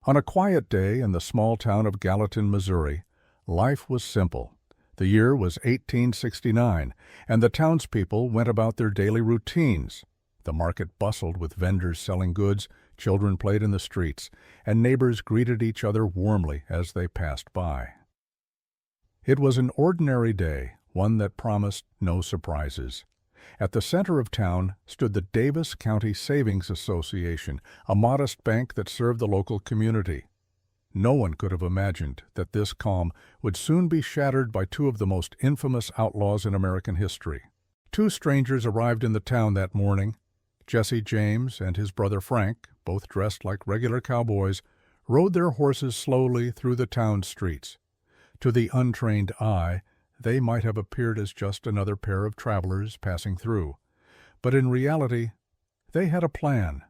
On a quiet day in the small town of Gallatin, Missouri, life was simple. The year was 1869, and the townspeople went about their daily routines. The market bustled with vendors selling goods, children played in the streets, and neighbors greeted each other warmly as they passed by. It was an ordinary day, one that promised no surprises. At the center of town stood the Davis County Savings Association, a modest bank that served the local community. No one could have imagined that this calm would soon be shattered by two of the most infamous outlaws in American history. Two strangers arrived in the town that morning. Jesse James and his brother Frank, both dressed like regular cowboys, rode their horses slowly through the town streets. To the untrained eye, they might have appeared as just another pair of travelers passing through. But in reality, they had a plan,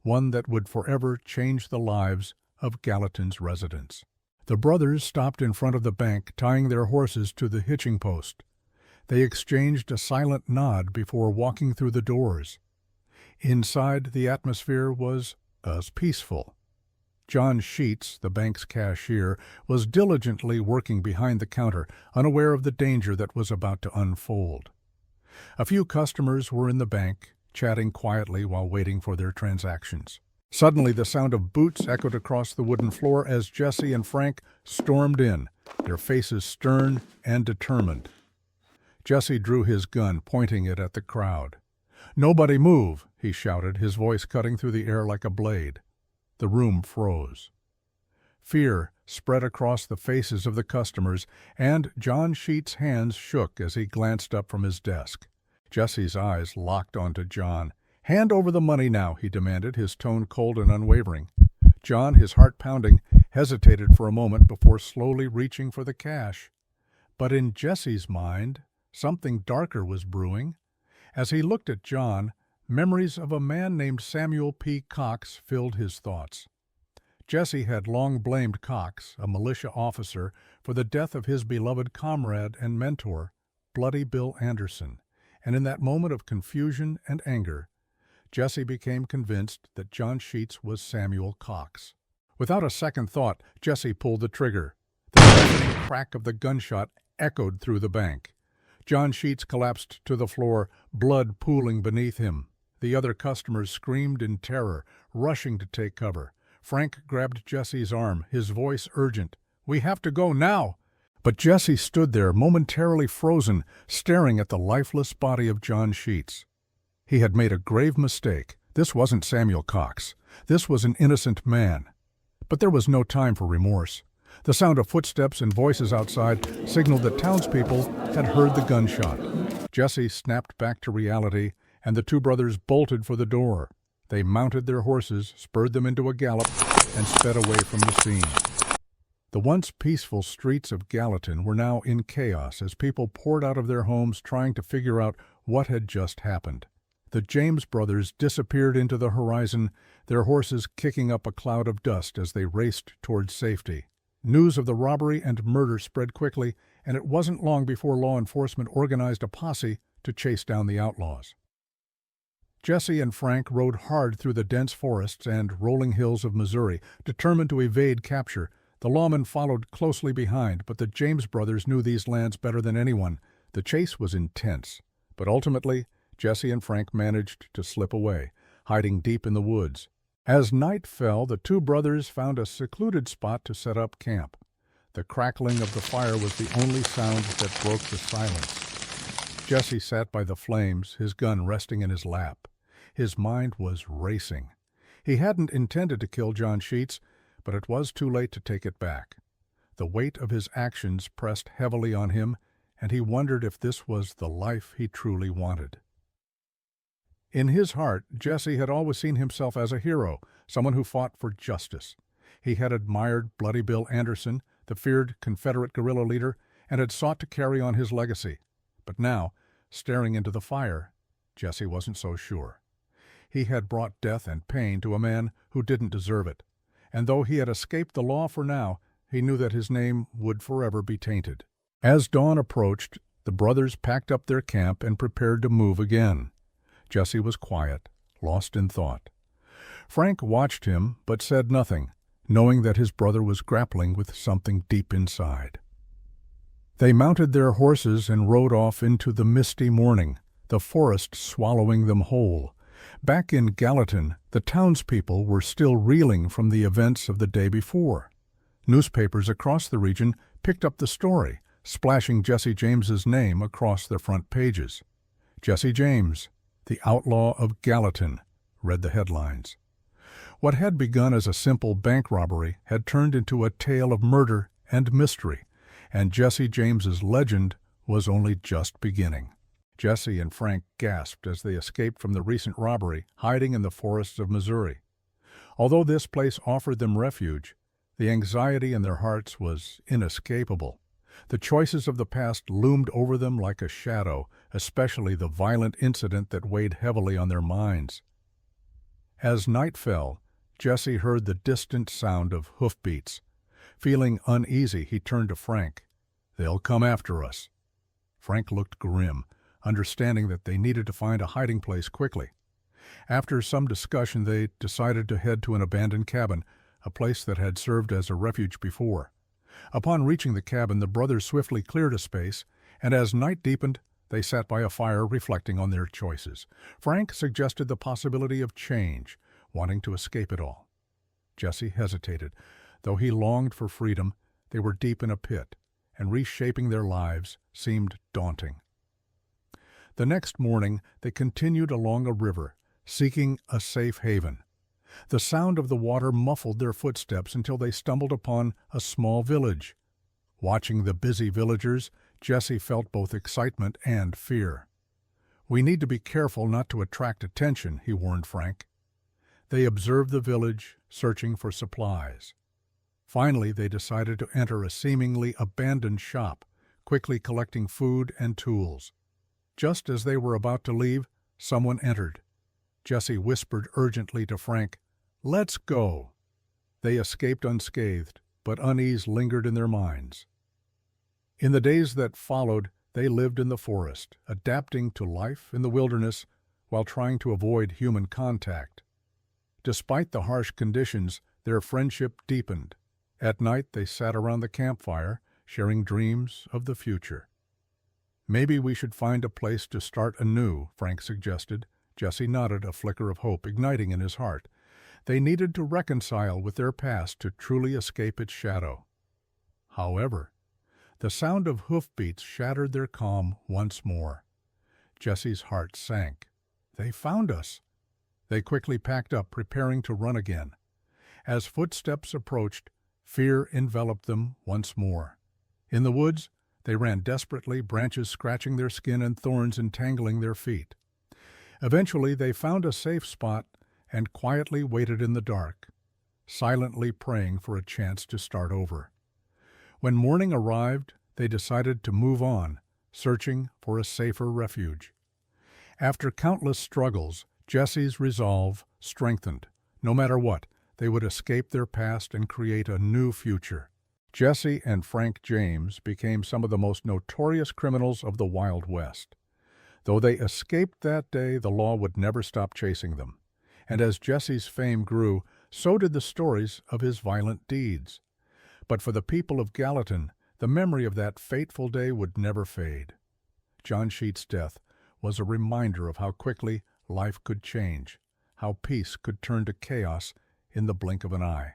one that would forever change the lives of Gallatin's residents. The brothers stopped in front of the bank, tying their horses to the hitching post. They exchanged a silent nod before walking through the doors. Inside, the atmosphere was as peaceful. John Sheets, the bank's cashier, was diligently working behind the counter, unaware of the danger that was about to unfold. A few customers were in the bank, chatting quietly while waiting for their transactions. Suddenly, the sound of boots echoed across the wooden floor as Jesse and Frank stormed in, their faces stern and determined. Jesse drew his gun, pointing it at the crowd. "Nobody move!" he shouted, his voice cutting through the air like a blade. The room froze. Fear spread across the faces of the customers, and John Sheets' hands shook as he glanced up from his desk. Jesse's eyes locked onto John. "Hand over the money now," he demanded, his tone cold and unwavering. John, his heart pounding, hesitated for a moment before slowly reaching for the cash. But in Jesse's mind, something darker was brewing. As he looked at John, memories of a man named Samuel P. Cox filled his thoughts. Jesse had long blamed Cox, a militia officer, for the death of his beloved comrade and mentor, Bloody Bill Anderson, and in that moment of confusion and anger, Jesse became convinced that John Sheets was Samuel Cox. Without a second thought, Jesse pulled the trigger. The deafening crack of the gunshot echoed through the bank. John Sheets collapsed to the floor, blood pooling beneath him. The other customers screamed in terror, rushing to take cover. Frank grabbed Jesse's arm, his voice urgent. "We have to go now!" But Jesse stood there, momentarily frozen, staring at the lifeless body of John Sheets. He had made a grave mistake. This wasn't Samuel Cox. This was an innocent man. But there was no time for remorse. The sound of footsteps and voices outside signaled that townspeople had heard the gunshot. Jesse snapped back to reality, and the two brothers bolted for the door. They mounted their horses, spurred them into a gallop, and sped away from the scene. The once peaceful streets of Gallatin were now in chaos as people poured out of their homes trying to figure out what had just happened. The James brothers disappeared into the horizon, their horses kicking up a cloud of dust as they raced towards safety. News of the robbery and murder spread quickly, and it wasn't long before law enforcement organized a posse to chase down the outlaws. Jesse and Frank rode hard through the dense forests and rolling hills of Missouri, determined to evade capture. The lawmen followed closely behind, but the James brothers knew these lands better than anyone. The chase was intense, but ultimately, Jesse and Frank managed to slip away, hiding deep in the woods. As night fell, the two brothers found a secluded spot to set up camp. The crackling of the fire was the only sound that broke the silence. Jesse sat by the flames, his gun resting in his lap. His mind was racing. He hadn't intended to kill John Sheets, but it was too late to take it back. The weight of his actions pressed heavily on him, and he wondered if this was the life he truly wanted. In his heart, Jesse had always seen himself as a hero, someone who fought for justice. He had admired Bloody Bill Anderson, the feared Confederate guerrilla leader, and had sought to carry on his legacy. But now, staring into the fire, Jesse wasn't so sure. He had brought death and pain to a man who didn't deserve it, and though he had escaped the law for now, he knew that his name would forever be tainted. As dawn approached, the brothers packed up their camp and prepared to move again. Jesse was quiet, lost in thought. Frank watched him, but said nothing. knowing that his brother was grappling with something deep inside. They mounted their horses and rode off into the misty morning, the forest swallowing them whole. Back in Gallatin, the townspeople were still reeling from the events of the day before. Newspapers across the region picked up the story, splashing Jesse James's name across their front pages. "Jesse James, the outlaw of Gallatin," read the headlines. What had begun as a simple bank robbery had turned into a tale of murder and mystery, and Jesse James's legend was only just beginning. Jesse and Frank gasped as they escaped from the recent robbery, hiding in the forests of Missouri. Although this place offered them refuge, the anxiety in their hearts was inescapable. The choices of the past loomed over them like a shadow, especially the violent incident that weighed heavily on their minds. As night fell, Jesse heard the distant sound of hoofbeats. Feeling uneasy, he turned to Frank. "They'll come after us." Frank looked grim, understanding that they needed to find a hiding place quickly. After some discussion, they decided to head to an abandoned cabin, a place that had served as a refuge before. Upon reaching the cabin, the brothers swiftly cleared a space, and as night deepened, they sat by a fire reflecting on their choices. Frank suggested the possibility of change, wanting to escape it all. Jesse hesitated. Though he longed for freedom, they were deep in a pit, and reshaping their lives seemed daunting. The next morning, they continued along a river, seeking a safe haven. The sound of the water muffled their footsteps until they stumbled upon a small village. Watching the busy villagers, Jesse felt both excitement and fear. "We need to be careful not to attract attention," he warned Frank. They observed the village, searching for supplies. Finally, they decided to enter a seemingly abandoned shop, quickly collecting food and tools. Just as they were about to leave, someone entered. Jesse whispered urgently to Frank, "Let's go." They escaped unscathed, but unease lingered in their minds. In the days that followed, they lived in the forest, adapting to life in the wilderness while trying to avoid human contact. Despite the harsh conditions, their friendship deepened. At night, they sat around the campfire, sharing dreams of the future. "Maybe we should find a place to start anew," Frank suggested. Jesse nodded, a flicker of hope igniting in his heart. They needed to reconcile with their past to truly escape its shadow. However, the sound of hoofbeats shattered their calm once more. Jesse's heart sank. "They found us." They quickly packed up, preparing to run again. As footsteps approached, fear enveloped them once more. In the woods, they ran desperately, branches scratching their skin and thorns entangling their feet. Eventually, they found a safe spot and quietly waited in the dark, silently praying for a chance to start over. When morning arrived, they decided to move on, searching for a safer refuge. After countless struggles, Jesse's resolve strengthened. No matter what, they would escape their past and create a new future. Jesse and Frank James became some of the most notorious criminals of the Wild West. Though they escaped that day, the law would never stop chasing them. And as Jesse's fame grew, so did the stories of his violent deeds. But for the people of Gallatin, the memory of that fateful day would never fade. John Sheet's death was a reminder of how quickly life could change, how peace could turn to chaos in the blink of an eye.